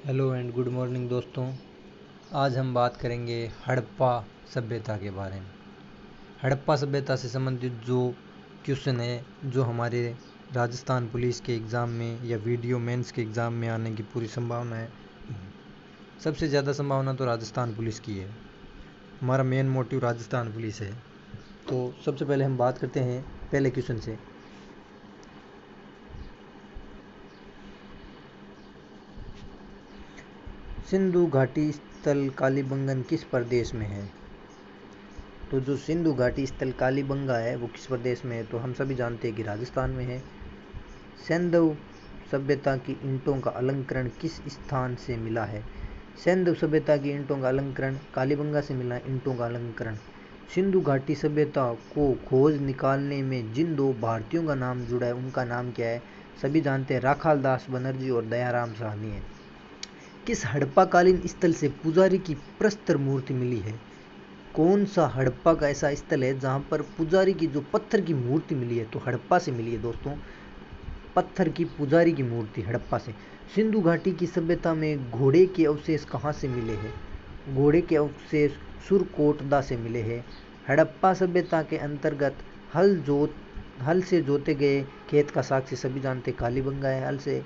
Hello and good morning दोस्तों। आज हम बात करेंगे हड़प्पा सभ्यता के बारे में। हड़प्पा सभ्यता से संबंधित जो क्वेश्चन है, जो हमारे राजस्थान पुलिस के एग्ज़ाम में या वीडियो मेंस के एग्ज़ाम में आने की पूरी संभावना है। सबसे ज़्यादा संभावना तो राजस्थान पुलिस की है। हमारा मेन मोटिव राजस्थान पुलिस है। तो सबसे पहले हम बात करते हैं पहले क्वेश्चन से। सिंधु घाटी स्थल कालीबंगन किस प्रदेश में है? तो जो सिंधु घाटी स्थल कालीबंगा है वो किस प्रदेश में है? तो हम सभी जानते हैं कि राजस्थान में है। सिंधु सभ्यता की ईंटों का अलंकरण किस स्थान से मिला है? सिंधु सभ्यता की ईंटों का अलंकरण कालीबंगा से मिला ईंटों का अलंकरण। सिंधु घाटी सभ्यता को खोज निकालने में जिन दो भारतीयों का नाम जुड़ा है उनका नाम क्या है? सभी जानते हैं, राखाल दास बनर्जी और दयाराम साहनी है। किस हड़प्पाकालीन स्थल से पुजारी की प्रस्तर मूर्ति मिली है? कौन सा हड़प्पा का ऐसा स्थल है जहां पर पुजारी की जो पत्थर की मूर्ति मिली है? तो हड़प्पा से मिली है दोस्तों, पत्थर की पुजारी की मूर्ति हड़प्पा से। सिंधु घाटी की सभ्यता में घोड़े के अवशेष कहाँ से मिले हैं? घोड़े के अवशेष सुरकोटदा से मिले हैं। हड़प्पा सभ्यता के अंतर्गत हल से जोते गए खेत का साक्ष्य सभी जानते कालीबंगा है। हल से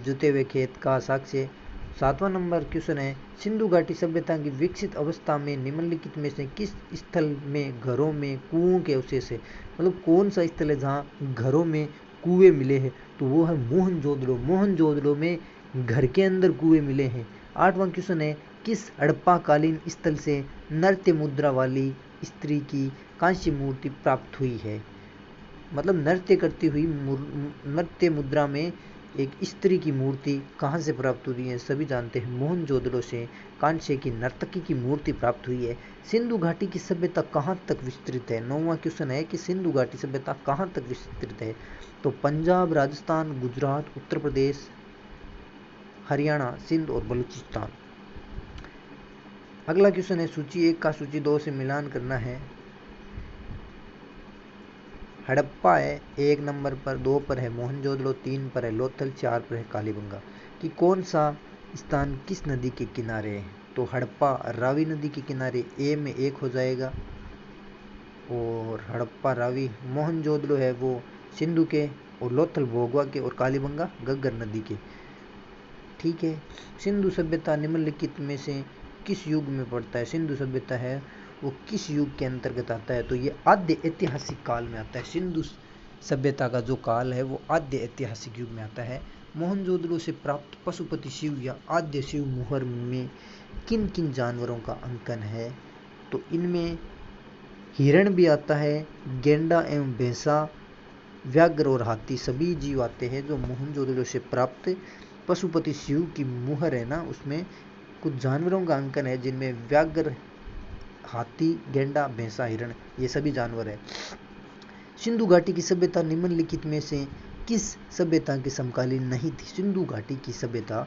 जोते हुए खेत का साक्ष्य। 7वां नंबर क्वेश्चन है, सिंधु घाटी सभ्यता की विकसित अवस्था में निम्नलिखित में से किस स्थल में घरों में कुओं के अवशेष है? मतलब कौन सा स्थल है जहाँ घरों में कुएं मिले हैं? तो वो है मोहनजोदड़ो। मोहनजोदड़ो में घर के अंदर कुएं मिले हैं। 8वां क्वेश्चन है, किस हड़प्पाकालीन स्थल से नृत्य मुद्रा वाली स्त्री की कांस्य मूर्ति प्राप्त हुई है? मतलब नृत्य करती हुई नृत्य मुद्रा में एक स्त्री की मूर्ति कहाँ से प्राप्त हुई है? सभी जानते हैं मोहनजोदड़ो से कांस्य की नर्तकी की मूर्ति प्राप्त हुई है। सिंधु घाटी की सभ्यता कहाँ तक विस्तृत है? 9वां क्वेश्चन है कि सिंधु घाटी सभ्यता कहाँ तक विस्तृत है? तो पंजाब, राजस्थान, गुजरात, उत्तर प्रदेश, हरियाणा, सिंध और बलूचिस्तान। अगला क्वेश्चन है, सूची 1 का सूची 2 से मिलान करना है। हड़प्पा है 1 नंबर पर, 2 पर है मोहनजोदड़ो, 3 पर है लोथल, 4 पर है कालीबंगा। कि कौन सा स्थान किस नदी के किनारे है? तो हड़प्पा रावी नदी के किनारे, ए में 1 हो जाएगा। और हड़प्पा रावी, मोहनजोदड़ो है वो सिंधु के, और लोथल भोगवा के, और कालीबंगा घग्गर नदी के। ठीक है। सिंधु सभ्यता निम्नलिखित में से किस युग में पड़ता है? सिंधु सभ्यता है वो किस युग के अंतर्गत आता है? तो ये आद्य ऐतिहासिक काल में आता है। सिंधु सभ्यता का जो काल है वो आद्य ऐतिहासिक युग में आता है। मोहनजोदड़ो से प्राप्त पशुपति शिव या आद्य शिव मुहर में किन किन जानवरों का अंकन है? तो इनमें हिरण भी आता है, गेंडा एवं भैंसा, व्याघ्र और हाथी सभी जीव आते हैं जो मोहनजोदड़ो से प्राप्त पशुपति शिव की मुहर है ना, उसमें कुछ जानवरों का अंकन है जिनमें व्याघ्र, हाथी, गेंडा, भैंसा, हिरण ये सभी जानवर है। सिंधु घाटी की सभ्यता निम्नलिखित में से किस सभ्यता के समकालीन नहीं थी? सिंधु घाटी की सभ्यता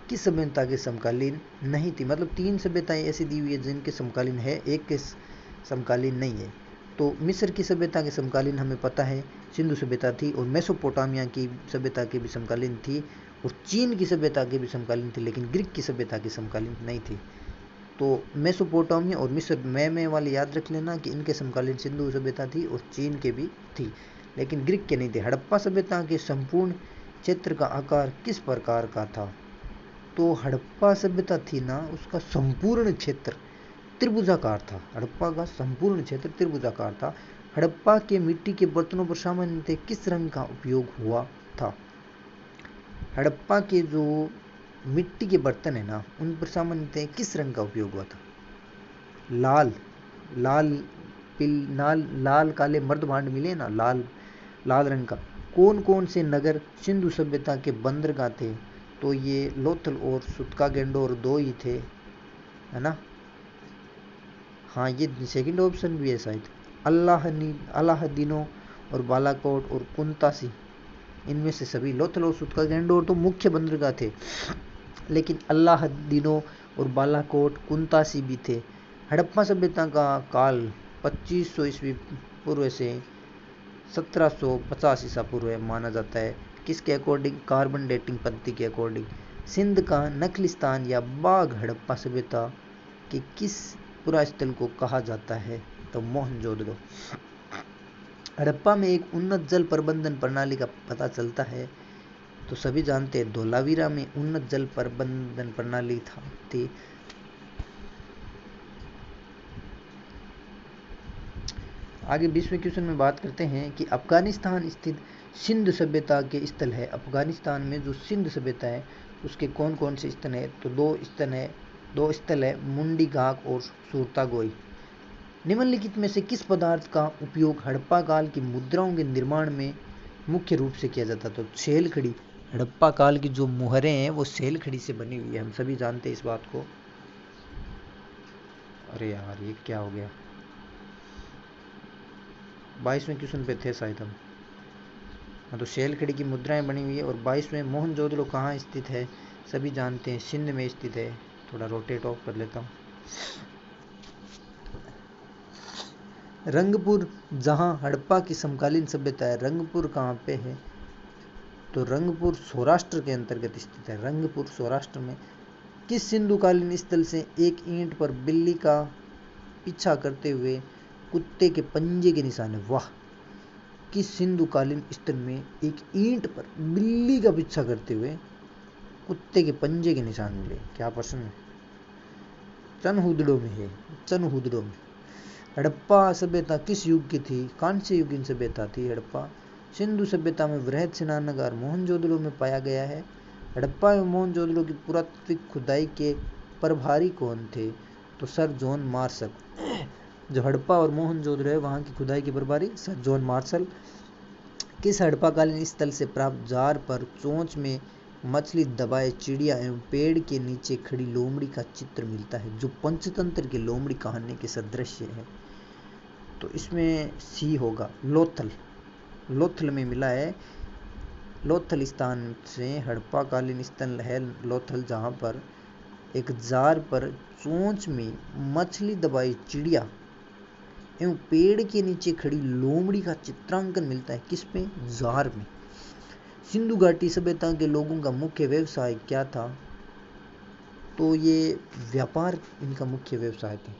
किस सभ्यता के समकालीन नहीं थी? मतलब 3 सभ्यताएं ऐसी दी हुई है जिनके समकालीन है, एक के समकालीन नहीं है। तो मिस्र की सभ्यता के समकालीन हमें पता है सिंधु सभ्यता थी, और मेसोपोटामिया की सभ्यता के भी समकालीन थी, और चीन की सभ्यता के भी समकालीन थी, लेकिन ग्रीक की सभ्यता के समकालीन नहीं थी। तो मेसोपोटामिया और मिस्र में वाले याद रख लेना कि इनके समकालीन सिंधु सभ्यता थी और चीन के भी थी, लेकिन ग्रीक के नहीं थे। हड़प्पा सभ्यता के संपूर्ण क्षेत्र का आकार किस प्रकार का था? तो हड़प्पा सभ्यता थी ना, उसका संपूर्ण क्षेत्र त्रिभुजाकार था। हड़प्पा का संपूर्ण क्षेत्र त्रिभुजाकार था। हड़प्पा के मिट्टी के बर्तनों पर सामान्यतः किस रंग का उपयोग हुआ था? हड़प्पा के जो मिट्टी के बर्तन है ना, उन पर सामान्यतः किस रंग का उपयोग हुआ था? लाल, लाल लाल काले मर्दभांड मिले ना, लाल लाल रंग का। कौन कौन से नगर सिंधु सभ्यता के बंदरगाह थे? तो ये लोथल और सुतका गेंडोर 2 ही थे, है ना। हाँ, ये सेकंड ऑप्शन भी है शायद। अलाहदीनो और बालाकोट और कुंतासी, इनमें से सभी लोथल और सुतका गेंडोर तो मुख्य बंदरगाह थे, लेकिन अलाहदीनो और बालाकोट, कुंतासी भी थे। हड़प्पा सभ्यता का काल 2500 ईस्वी पूर्व से 1750 ईसा पूर्व माना जाता है। किसके अकॉर्डिंग? कार्बन डेटिंग पद्धति के अकॉर्डिंग। सिंध का नखलिस्तान या बाघ हड़प्पा सभ्यता के किस पुरास्थल को कहा जाता है? तो मोहनजोदड़ो। हड़प्पा में एक उन्नत जल प्रबंधन प्रणाली का पता चलता है, तो सभी जानते हैं धोलावीरा में उन्नत जल प्रबंधन प्रणाली थी। आगे 20वें क्वेश्चन में बात करते हैं कि अफगानिस्तान स्थित सिंधु सभ्यता के स्थल है। अफगानिस्तान में जो सिंधु सभ्यता है उसके कौन कौन से स्थल है? तो दो स्थल है मुंडी घाक और सूरतागोई। निम्नलिखित में से किस पदार्थ का उपयोग हड़प्पा काल की मुद्राओं के निर्माण में मुख्य रूप से किया जाता? तो सेल खड़ी। हड़प्पा काल की जो मुहरें हैं वो सेल खड़ी से बनी हुई है, हम सभी जानते हैं इस बात को। अरे यार ये क्या हो गया, 22वें क्वेश्चन पे थे शायद हम। हाँ, तो सेल खड़ी की मुद्राएं बनी हुई है। और 22वें मोहनजोदड़ो कहाँ स्थित है? सभी जानते हैं सिंध में स्थित है। थोड़ा रोटेट ऑफ कर लेता हूँ। रंगपुर, जहाँ हड़प्पा की समकालीन सभ्यता है, रंगपुर कहाँ पे है? तो रंगपुर सौराष्ट्र के अंतर्गत स्थित है। रंगपुर सौराष्ट्र में। किस सिंधुकालीन स्थल से एक ईंट पर बिल्ली का पीछा करते हुए कुत्ते के पंजे के निशान है? वाह! किस सिंधुकालीन स्थल में एक ईंट पर बिल्ली का पीछा करते हुए कुत्ते के पंजे के निशान मिले? क्या प्रश्न है? चनहुदड़ो में है, चनहुदड़ो में। हड़प्पा सभ्यता किस युग की थी? कांस्य युगीन सभ्यता थी हड़प्पा। सिंधु सभ्यता में वृहद स्नानागार मोहनजोदड़ो में पाया गया है। हड़प्पा एवं मोहनजोदड़ो की पुरातात्विक खुदाई के प्रभारी कौन थे? तो सर जॉन मार्शल। जो हड़प्पा और मोहनजोदड़ो है वहाँ की खुदाई के प्रभारी सर जॉन मार्शल। किस हड़प्पाकालीन स्थल से प्राप्त जार पर चोंच में मछली दबाए चिड़िया एवं पेड़ के नीचे खड़ी लोमड़ी का चित्र मिलता है, जो पंचतंत्र के लोमड़ी कहानी के सदृश है? तो इसमें सी होगा, लोथल। लोथल में मिला है। लोथल स्थान से हड़प्पाकालीन स्थल है लोथल, जहाँ पर एक जार पर चोंच में मछली दबाई चिड़िया एवं पेड़ के नीचे खड़ी लोमड़ी का चित्रांकन मिलता है। किस में? जार में। सिंधु घाटी सभ्यता के लोगों का मुख्य व्यवसाय क्या था? तो ये व्यापार इनका मुख्य व्यवसाय था।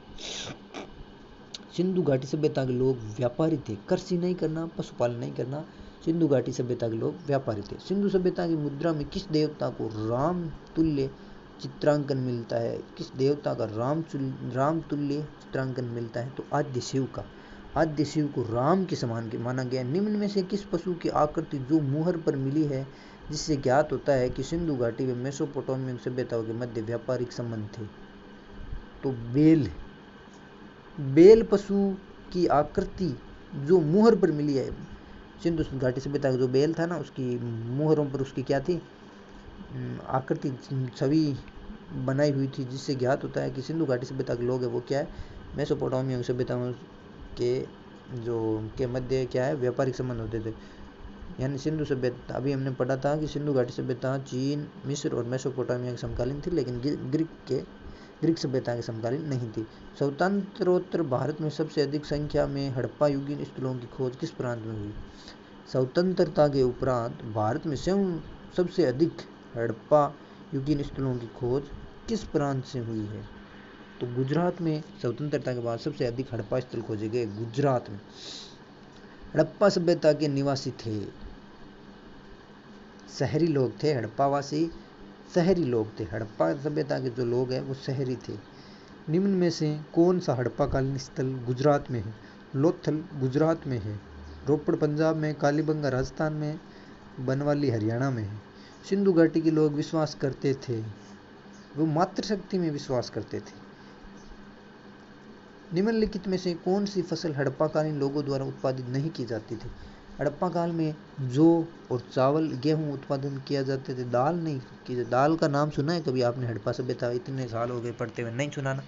सिंधु घाटी सभ्यता के लोग व्यापारी थे। कृषि नहीं करना, पशुपालन नहीं करना। सिंधु घाटी सभ्यता के लोग व्यापारी थे। सिंधु सभ्यता की मुद्रा में किस देवता को राम तुल्य चित्रांकन मिलता है? किस देवता का राम तुल्य चित्रांकन मिलता है? तो आद्य शिव का। आद्य शिव को राम के समान के माना गया। निम्न में से किस पशु की आकृति जो मुहर पर मिली है जिससे ज्ञात होता है कि सिंधु घाटी में मेसोपोटामियन सभ्यताओं के मध्य व्यापारिक संबंध थे? तो बेल। बेल पशु की आकृति जो मुहर पर मिली है, सिंधु घाटी सभ्यता का जो बेल था ना, उसकी मुहरों पर उसकी क्या थी? आकृति, छवि बनाई हुई थी, जिससे ज्ञात होता है कि सिंधु घाटी सभ्यता के लोग है वो क्या है? मेसोपोटामियन सभ्यताओं के मध्य क्या है? व्यापारिक संबंध होते थे। यानी सिंधु सभ्यता, अभी हमने पढ़ा था कि सिंधु घाटी सभ्यता चीन, मिस्र और मेसोपोटामिया के समकालीन थी, लेकिन ग्रीक सभ्यता के समकालीन नहीं थी। स्वतंत्रोत्तर भारत में सबसे अधिक संख्या में हड़प्पा युगीन स्थलों की खोज किस प्रांत में हुई? स्वतंत्रता के उपरांत भारत में स्वयं सबसे अधिक हड़प्पा युगीन स्थलों की खोज किस प्रांत से हुई है? तो गुजरात में स्वतंत्रता के बाद सबसे अधिक हड़प्पा स्थल खोजे गए गुजरात में। हड़प्पा सभ्यता के निवासी थे शहरी लोग थे। हड़प्पावासी शहरी लोग थे। हड़प्पा सभ्यता के जो लोग हैं वो शहरी थे। निम्न में से कौन सा हड़प्पाकालीन स्थल गुजरात में है? लोथल गुजरात में है। रोपड़ पंजाब में, कालीबंगा राजस्थान में, बनवाली हरियाणा में है। सिंधु घाटी के लोग विश्वास करते थे, वो मातृशक्ति में विश्वास करते थे। निम्नलिखित में से कौन सी फसल हड़प्पाकालीन लोगों द्वारा उत्पादित नहीं की जाती थी? हड़प्पा काल में जौ और चावल, गेहूं उत्पादन किया जाते थे, दाल नहीं की। दाल का नाम सुना है कभी आपने? हड़प्पा सभ्यता इतने साल हो गए पढ़ते हुए, नहीं सुना ना।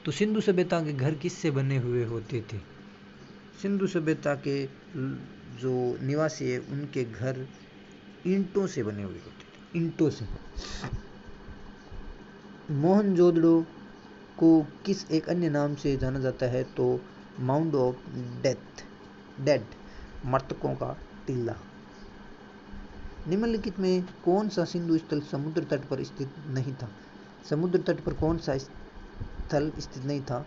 तो सिंधु सभ्यता के घर किससे बने हुए होते थे? सिंधु सभ्यता के जो निवासी है उनके घर ईंटों से बने हुए होते थे, ईंटों से। मोहनजोदड़ो को किस एक अन्य नाम से जाना जाता है? तो माउंड ऑफ डेड, मृतकों का टीला। निम्नलिखित में कौन सा सिंधु स्थल समुद्र तट पर स्थित नहीं था? समुद्र तट पर कौन सा स्थल स्थित नहीं था?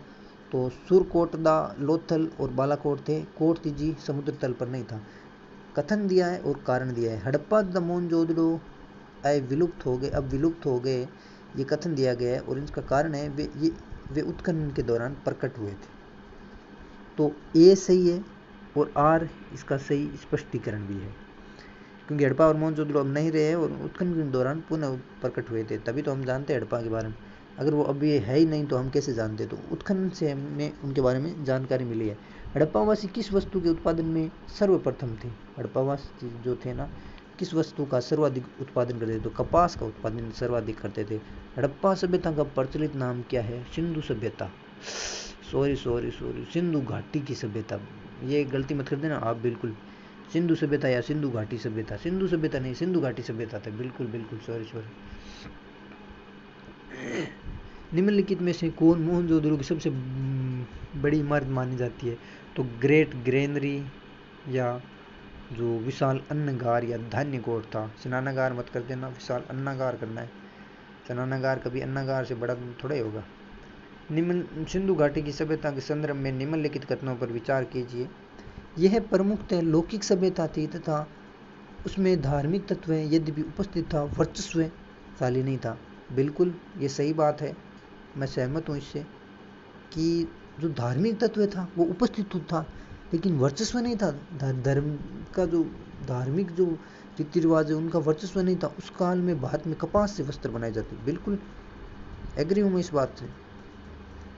तो सुरकोटदा, लोथल और बालाकोट थे। कोट तिजी समुद्र तल पर नहीं था। कथन दिया है और कारण दिया है। हड़प्पा तथा मोहनजोदड़ो विलुप्त हो गए, अब विलुप्त हो गए, ये कथन दिया गया है और इसका कारण है वे उत्खनन के दौरान प्रकट हुए थे। तो ए सही है और आर इसका सही स्पष्टीकरण भी है, क्योंकि हड़प्पा और मोहनजोदड़ो अब नहीं रहे और उत्खनन के दौरान पुनः प्रकट हुए थे, तभी तो हम जानते हैं हड़प्पा के बारे में। अगर वो अब ये है ही नहीं तो हम कैसे जानते? तो उत्खनन से हमें उनके बारे में जानकारी मिली है। हड़प्पावासी किस वस्तु के उत्पादन में सर्वप्रथम थे? हड़प्पावासी जो थे ना, किस वस्तु का सर्वाधिक उत्पादन करते थे? तो कपास का उत्पादन सर्वाधिक करते थे। हड़प्पा सभ्यता का प्रचलित नाम क्या है? सिंधु सभ्यता। सॉरी, सिंधु घाटी की सभ्यता। ये गलती मत कर देना आप बिल्कुल। सिंधु सभ्यता या सिंधु घाटी सभ्यता? सिंधु सभ्यता नहीं, सिंधु घाटी सभ्यता था। बिल्कुल सॉरी। निम्नलिखित में से कौन मोहनजोदड़ो की सबसे बड़ी इमारत मानी जाती है? तो ग्रेट ग्रेनरी या जो विशाल अन्नगार या धान्य कोट था। स्नानागार मत कर देना, विशाल अन्नागार करना है। स्नानागार कभी अन्नागार से बड़ा थोड़ा ही होगा। सिंधु घाटी की सभ्यता के संदर्भ में निम्नलिखित कथनों पर विचार कीजिए। यह प्रमुखतः लौकिक सभ्यता थी तथा उसमें धार्मिक तत्व यद्यपि उपस्थित था, वर्चस्वशाली नहीं था। बिल्कुल ये सही बात है, मैं सहमत हूँ इससे कि जो धार्मिक तत्व था वो उपस्थित था लेकिन वर्चस्व नहीं था। धर्म का जो धार्मिक जो रीति रिवाज है उनका वर्चस्व नहीं था। उस काल में भारत में कपास से वस्त्र बनाए जाते। बिल्कुल एग्री हूँ मैं इस बात से।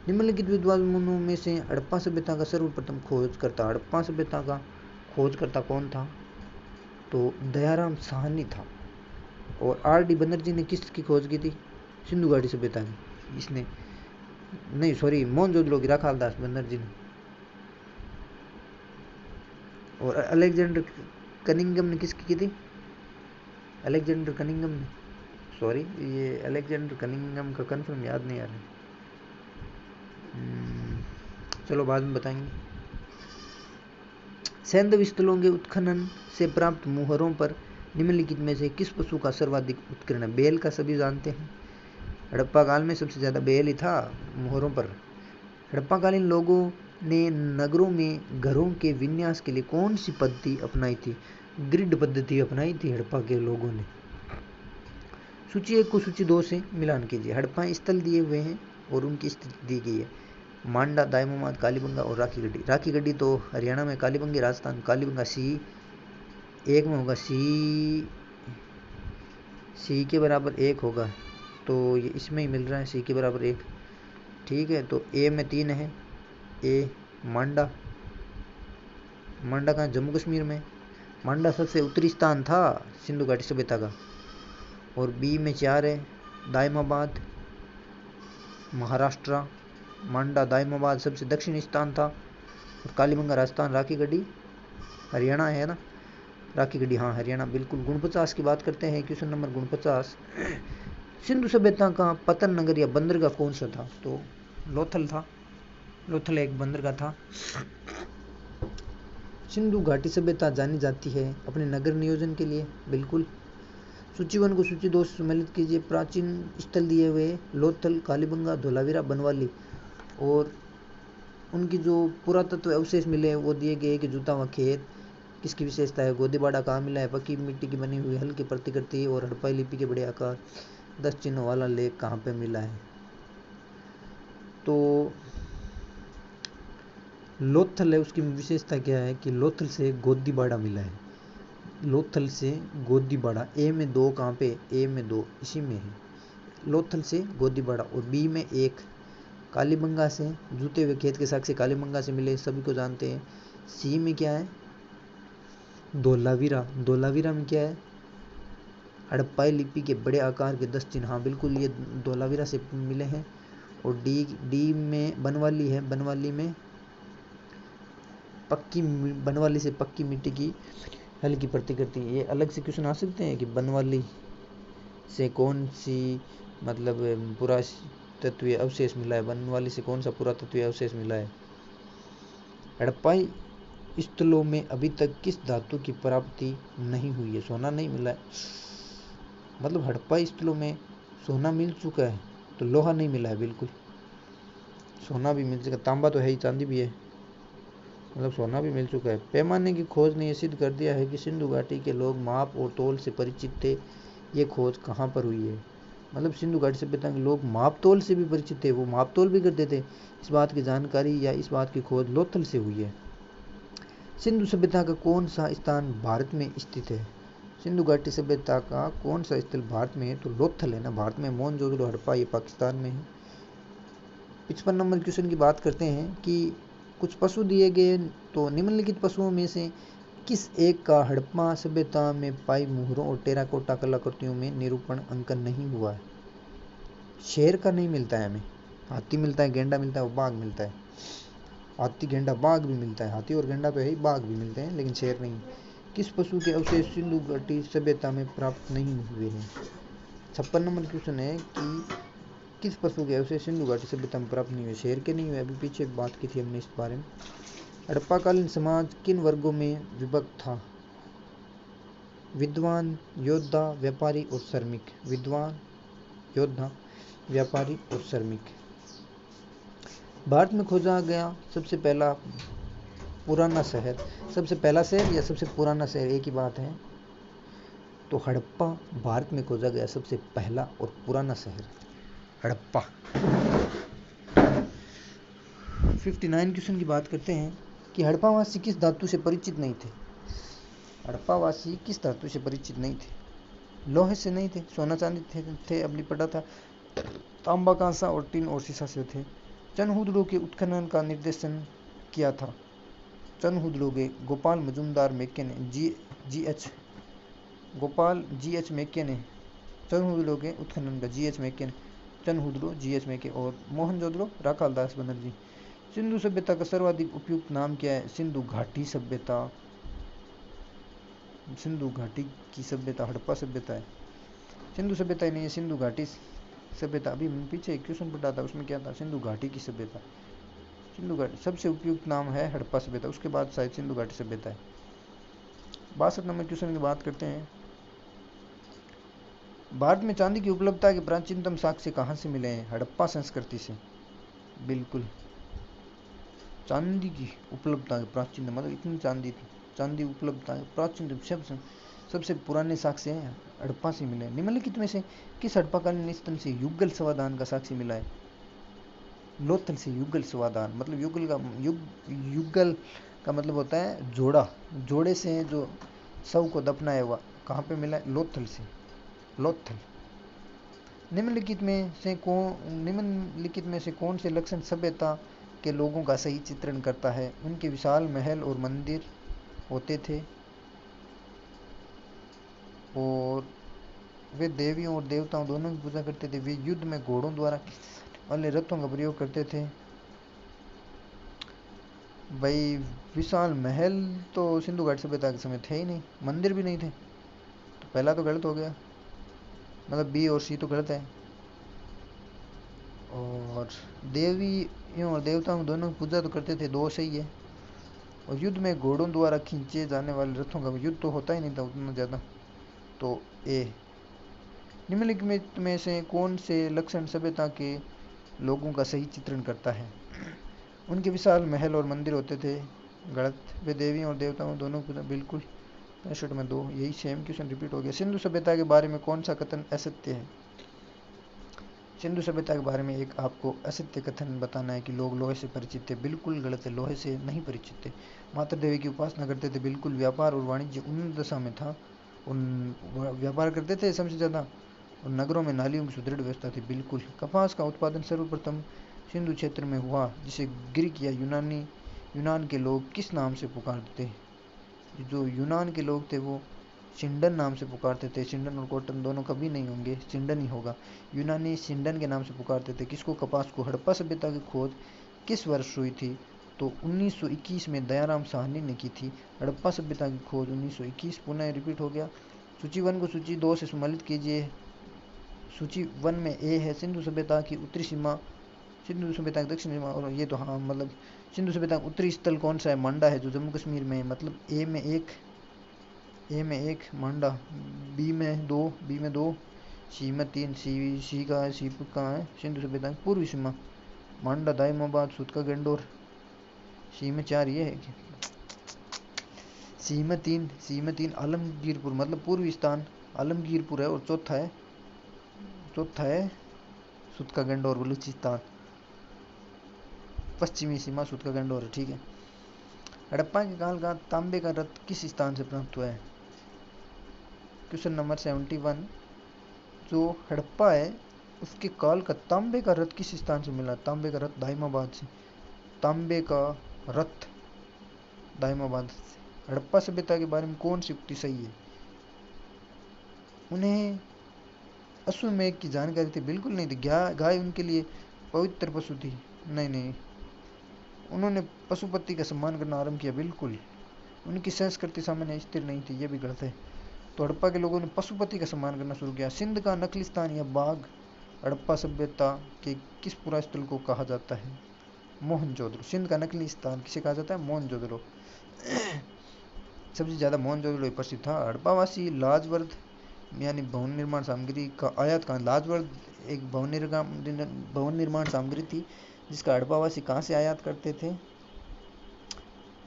निम्नलिखित विद्वानों में से हड़प्पा सभ्यता का सर्वप्रथम खोजकर्ता, हड़प्पा सभ्यता का खोजकर्ता कौन था? तो दयाराम साहनी था। और आर.डी. बनर्जी ने किसकी खोज की थी? सिंधु घाटी सभ्यता की। इसने नहीं, सॉरी, मोहनजोदड़ो की राखाल दास बनर्जी ने। और अलेक्जेंडर कनिंगम ने किसकी की थी? अलेक्जेंडर कनिंगम ने, सॉरी, ये अलेक्जेंडर कनिंगम का कंफर्म याद नहीं आ रहा। चलो बाद में बताएंगे। सैंधव स्थलों के उत्खनन से प्राप्त मुहरों पर निम्नलिखित में से किस पशु का सर्वाधिक उत्कीर्ण है? बैल का सभी जानते हैं। हड़प्पा काल में सबसे ज्यादा बैल ही था मुहरों पर। हड़प्पाकालीन लोगों ने नगरों में घरों के विन्यास के लिए कौन सी पद्धति अपनाई थी? ग्रिड पद्धति अपनाई थी हड़प्पा के लोगों ने। सूची 1 को सूची 2 से मिलान कीजिए। हड़प्पा स्थल दिए हुए हैं और उनकी स्थिति दी गई है। मांडा, दायमोमाद, कालीबंगा और राखी गड्डी। राखी गड्डी तो हरियाणा में, कालीबंगी राजस्थान। कालीबंगा सी 1 में होगा, सी के बराबर 1 होगा, तो ये इसमें ही मिल रहा है, सी के बराबर 1। ठीक है, तो ए में 3 है। ए मांडा कहाँ? जम्मू कश्मीर में। मांडा सबसे उत्तरी स्थान था सिंधु घाटी सभ्यता का। और बी में 4 है, दायमाबाद महाराष्ट्र। मांडा दायमाबाद सबसे दक्षिणी स्थान था। और कालीबंगा राजस्थान। राखी गड्डी हरियाणा है ना? राखी गड्डी हाँ हरियाणा। बिल्कुल। गुण 50 की बात करते हैं, क्वेश्चन नंबर गुण 50। सिंधु सभ्यता का पतन नगर या बंदरगाह कौन सा था? तो लोथल था। लोथल एक बंदरगाह था। सिंधु घाटी सभ्यता जानी जाती है अपने नगर नियोजन के लिए। बिल्कुल। सूची 1 को सूची 2 से सम्मिलित कीजिए। प्राचीन स्थल दिए हुए लोथल, कालीबंगा, धोलावीरा, बनवाली। और उनकी जो पुरातत्व अवशेष मिले वो दिए गए कि जूतावा खेत किसकी विशेषता है? गोदीबाड़ा कहाँ मिला है? पक्की मिट्टी की बनी हुई हल्की प्रतिकृति और हड़प्पाई लिपि के बड़े आकार 10 चिन्हों वाला लेख कहाँ पे मिला है? तो लोथल है, उसकी विशेषता क्या है कि लोथल से गोदीबाड़ा मिला है। लोथल से गोदीबाड़ा। ए में 2 कहाँ पे? ए में 2 इसी में है, लोथल से गोदीबाड़ा। और बी में 1 कालीबंगा से जूते हुए खेत के साक्ष्य कालीबंगा से मिले, सभी को जानते हैं। सी में क्या है? धोलावीरा। धोलावीरा में क्या है? हड़प्पाई लिपि के बड़े आकार के 10 चिन्ह। हाँ बिल्कुल, ये धोलावीरा से मिले हैं। और डी में बनवाली है। बनवाली में बनवाली से पक्की मिट्टी की हल्की प्रतिकृति। ये अलग से क्वेश्चन आ सकते हैं कि बनवाली से कौन सी मतलब पुरातत्वीय अवशेष मिला है? बनवाली से कौन सा पुरातत्वीय अवशेष मिला है? हड़प्पाई स्थलों में अभी तक किस धातु की प्राप्ति नहीं हुई है? सोना नहीं मिला है, मतलब हड़प्पा स्थलों में सोना मिल चुका है, तो लोहा नहीं मिला है। बिल्कुल सोना भी मिल चुका, तांबा तो है ही, चांदी भी है, मतलब सोना भी मिल चुका है। पैमाने की खोज ने यह सिद्ध कर दिया है कि सिंधु घाटी के लोग माप और तोल से परिचित थे। ये खोज कहाँ पर हुई है? मतलब सिंधु घाटी सभ्यता के लोग माप तोल से भी परिचित थे, वो माप तोल भी करते थे। इस बात की जानकारी या इस बात की खोज लोथल से हुई है। सिंधु सभ्यता का कौन सा स्थान भारत में स्थित है? सिंधु घाटी सभ्यता का कौन सा स्थल भारत में है? तो लोथल है ना भारत में। मोहनजोदड़ो हड़प्पा ये पाकिस्तान में है। 55 नंबर क्वेश्चन की बात करते हैं कि कुछ पशु दिए गए, तो निम्नलिखित पशुओं में से किस एक का हड़प्पा सभ्यता में पाई मुहरों और टेराकोटा कलाकृतियों में निरूपण अंकन नहीं हुआ है? शेर का नहीं मिलता है हमें, हाथी मिलता है, गेंडा मिलता है और बाघ मिलता है। हाथी गेंडा बाघ भी मिलता है, हाथी और गेंडा तो है ही, बाघ भी मिलते हैं लेकिन शेर नहीं। किस पशु के अवशेष सिंधु घाटी सभ्यता में प्राप्त नहीं हुए हैं? 56 नंबर क्वेश्चन है कि किस पशु के अवशेष सिंधु घाटी सभ्यता में प्राप्त नहीं हुए? शेर के नहीं हुए, अभी पीछे बात की थी हमने इस बारे में। हड़प्पाकालीन समाज किन वर्गों में विभक्त था? विद्वान, योद्धा, व्यापारी और श्रमिक। विद्वान, योद्धा, व्यापारी और श्रमिक। भारत में खोजा गया सबसे पहला पुराना शहर, सबसे पहला शहर या सबसे पुराना शहर एक ही बात है। तो हड़प्पा भारत में खोजा गया सबसे पहला और पुराना शहर हड़प्पा। 59 क्वेश्चन की बात करते हैं कि हड़प्पावासी किस धातु से परिचित नहीं थे? हड़प्पावासी किस धातु से परिचित नहीं थे? लोहे से नहीं थे, सोना चांदी थे अबली पड़ा था, तांबा, कांसा और टिन और सीसा से थे। चनहुदड़ो के उत्खनन का निर्देशन किया था? चनहुदड़ो के गोपाल मजुमदार मेके ने, गोपाल जी.एच. मेके ने चनहुदड़ो के उत्खनन का, जी.एच. मेके ने, चनहुदड़ो जी.एच. मेके। और मोहनजोदड़ो राखालदास बनर्जी। सिंधु सभ्यता का सर्वाधिक उपयुक्त नाम क्या है? सिंधु घाटी सभ्यता। सिंधु घाटी की सभ्यता हड़प्पा सभ्यता है, सिंधु सभ्यता ही नहीं है, सिंधु घाटी सभ्यता। अभी पीछे एक क्वेश्चन पढ़ा था, उसमें क्या था? सिंधु घाटी की सभ्यता। सिंधु घाटी सबसे उपयुक्त नाम है हड़प्पा सभ्यता, उसके बाद शायद सिंधु घाटी सभ्यता है। 62 नंबर क्वेश्चन की बात करते हैं। भारत में चांदी की उपलब्धता के प्राचीनतम साक्ष्य कहाँ से मिले हैं? हड़प्पा संस्कृति से। बिल्कुल चांदी की उपलब्धता के प्राचीन, मतलब इतनी चांदी उपलब्धता प्राचीन सबसे पुराने साक्ष्य हैं हड़प्पा से मिले। निम्नलिखित में से किस हड़प्पाकालीन स्थल से युगल स्वादान का साक्ष्य मिला है? लोथल से युगल स्वादान, मतलब युगल का मतलब होता है जोड़ा, जोड़े से जो शव को दफनाया हुआ। कहाँ पे मिला है? लोथल से, लोथल। निम्नलिखित में से कौन से लक्षण सभ्यता के लोगों का सही चित्रण करता है? उनके विशाल महल और मंदिर होते थे, और वे देवियों और देवताओं दोनों की पूजा करते थे। वे युद्ध में घोड़ों द्वारा वाले रथों का प्रयोग करते थे। भाई विशाल महल तो सिंधु घाटी सभ्यता के समय थे ही नहीं, मंदिर भी नहीं थे, तो पहला तो गलत हो गया, मतलब बी और सी तो गलत है। और देवियों और देवताओं दोनों की पूजा तो करते थे, दो सही है। और युद्ध में घोड़ों द्वारा खींचे जाने वाले रथों का युद्ध तो होता ही नहीं था उतना ज़्यादा, तो ए। निम्नलिखित में से कौन से लक्षण सभ्यता के लोगों का सही चित्रण करता है? उनके विशाल महल और मंदिर होते थे, गलत। वे देवियों और देवताओं दोनों को, बिल्कुल। 65 में 2, यही सेम क्वेश्चन रिपीट हो गया। सिंधु सभ्यता के बारे में कौन सा कथन असत्य है? सिंधु सभ्यता के बारे में एक आपको असत्य कथन बताना है कि लोग लोहे से परिचित थे। बिल्कुल गलत है, लोहे से नहीं परिचित थे। माता देवी की उपासना करते थे, बिल्कुल। व्यापार और वाणिज्य उन्नत दशा में था, उन व्यापार करते थे सबसे ज़्यादा, और नगरों में नालियों की सुदृढ़ व्यवस्था थी, बिल्कुल। कपास का उत्पादन सर्वप्रथम सिंधु क्षेत्र में हुआ, जिसे ग्रीक या यूनान के लोग किस नाम से पुकारते थे? जो यूनान के लोग थे वो सिंडन नाम से पुकारते थे। सिंडन और कॉटन दोनों कभी नहीं होंगे, सिंडन ही होगा। यूनानी सिंडन के नाम से पुकारते थे किसको? कपास को। हड़प्पा सभ्यता की खोज किस वर्ष हुई थी? तो 1921 में दयाराम साहनी ने की थी हड़प्पा सभ्यता की खोज। 1921 पुनः रिपीट हो गया। सूची 1 को सूची 2 से सम्मिलित कीजिए। सूची 1 में ए है, सिंधु सभ्यता की उत्तरी सीमा सिंधु सभ्यता का दक्षिणी और ये तो हाँ मतलब सिंधु सभ्यता का उत्तरी स्थल कौन सा है? मांडा है जो जम्मू कश्मीर में है। मतलब ए में एक मांडा, बी में दो, सी में तीन। सी का है, सी कहाँ है? सिंधु सभ्यता की पूर्वी सीमा मांडा, दाइमाबाद, सूतका गंडोर। सी में चार ये है। सी में तीन आलमगीरपुर मतलब पूर्वी स्थान आलमगीरपुर है, और चौथा है सूतका गंडोर बलूचिस्तान। पश्चिमी सीमा सूतका गंडोर है, ठीक है। हड़प्पा के काल का तांबे का रथ किस स्थान से प्राप्त हुआ है? Question number 71। जो हड़प्पा है उसके काल का तांबे का रथ किस स्थान से मिला? तांबे का रथ दाइमाबाद से। तांबे का रथ दाइमाबाद से। हड़प्पा सभ्यता के बारे में कौन सी उक्ति सही है? उन्हें अश्वमेध की जानकारी थी? बिल्कुल नहीं थी। गाय उनके लिए पवित्र पशु थी? नहीं। उन्होंने पशुपति का सम्मान करना आरंभ किया? बिल्कुल। उनकी संस्कृति सामान्य स्थिर नहीं थी? ये भी गलत है। तो हड़प्पा के लोगों ने पशुपति का सम्मान करना शुरू किया। सिंध का नकलिस्तान या बाघ हड़प्पा सभ्यता के किस पुरा स्थल को कहा जाता है? मोहनजोदड़ो। सिंध का नकली स्थान किसे कहा जाता है? मोहनजोदड़ो। सबसे ज्यादा मोहनजोदड़ो प्रसिद्ध था। हड़प्पावासी लाजवर्द यानी भवन निर्माण सामग्री का आयात कहाँ? लाजवर्द एक भवन निर्माण सामग्री थी जिसका हड़प्पावासी कहाँ से आयात करते थे?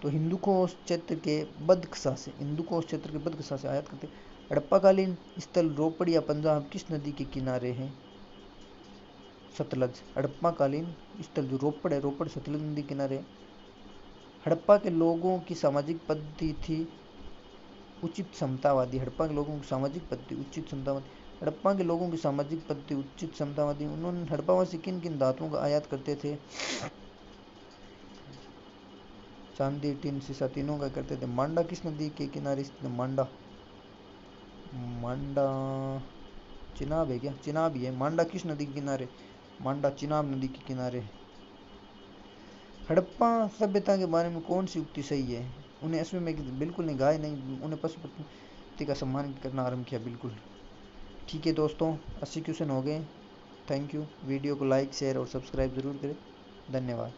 तो हिंदूकोश क्षेत्र के बदख्शा से आयात करते। हड़प्पाकालीन स्थल रोपड़ या पंजाब किस नदी के किनारे हैं? सतलज। हड़प्पाकालीन स्थल जो रोपड़ है, रोपड़ सतलज नदी किनारे। हड़प्पा के लोगों की सामाजिक पद्धति थी उचित समतावादी। हड़प्पा के लोगों की सामाजिक पद्धति उचित समतावादी। हड़प्पा के लोगों की सामाजिक पद्धति उचित समतावादी। उन्होंने हड़प्पावासी किन किन धातुओं का आयात करते थे? चांदी, टिन, सीसा तीनों का करते थे। मांडा किस नदी के किनारे स्थित है? मांडा चिनाब है क्या? चिनाब ही है। मांडा किस नदी के किनारे? मांडा चिनाब नदी के किनारे। हड़प्पा सभ्यता के बारे में कौन सी उक्ति सही है? उन्हें अश्वमेध बिल्कुल नहीं। गाय नहीं। उन्हें पशुपति का सम्मान करना आरंभ किया? बिल्कुल। ठीक है दोस्तों, 80 क्वेश्चन हो गए। Thank you. वीडियो को लाइक, शेयर और सब्सक्राइब जरूर करें। धन्यवाद।